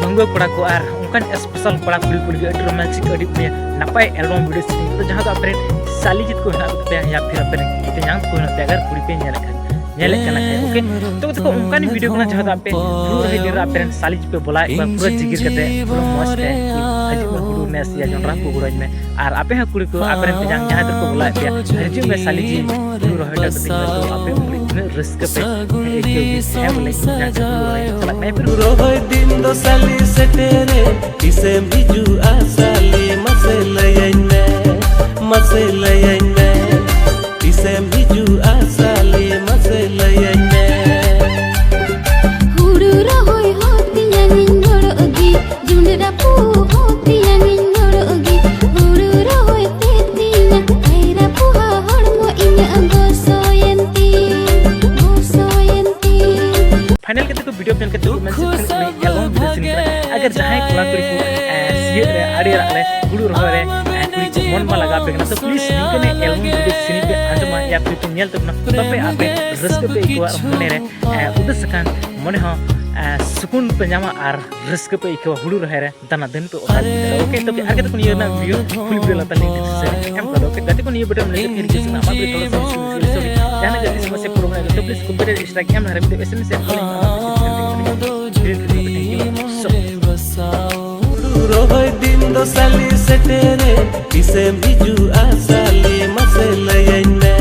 दंगो कोड़ा को are उनकान special कोड़ा कुड़ी कुड़ी अडी रोमांटिक अडी नपाय एल्बम वीडियो सीरीज तो जहां अपने साली जीत को हना पे या फिर अपने इतने को हना पे अगर कुड़ी पे नेले कना है ओके तो देखो उनकान वीडियो को जहां पे पूरा है दिरा अपने साली जी पे बोला एक बार पूरा जिगिर करते पूरा मस्त है आज में कुड़ू ने सिया जनरा को गुराज में और आपे है कुड़ी को अपने पे जहां को बोला पे हरजू में साली जी पूरा है तो आपे इतने रिस्क पे एक है बोले चला मैं फिर रोय दिन दो साली से तेरे इसे बिजू आसाली मसे लयने इसे बिजू आसाली मसे लयने हुडू रहोय होती यानिन नोड़ोगी जुंडरा पू होती यानिन नोड़ोगी हुडू रहोय तेती ना आयरा पुहा हड़मो इन्या गोसोयंती फाइनल के तो वीडियो पेन के तो मैं एल्बम वीडियो सीन अगर जहां कोला कुड़ी को सियर रे आड़ी रे गुडू रो रे कुड़ी को मन मा लगा पे तो प्लीज लिंक ने एल्बम वीडियो सीन पे आंजमा या फिर तो नेल तक ना तबे आपे रस्क पे को मने रे उदस कान मने हो सुकून पे जामा आर रस्क पे को हुडू रहे रे तना दिन पे ओके तो आगे तो ये ना वीडियो फुल वीडियो लता लिंक से एम करो ओके गति को ये वीडियो में लेके रिक्वेस्ट ना हमारे थोड़ा सा सॉरी जाने जल्दी समस्या प्रोग्राम है तो प्लीज कंप्यूटर इंस्टाग्राम ना वीडियो एसएमएस से रोय दिन दो साली से तेरे इसे बिजू आसाली मसे लयने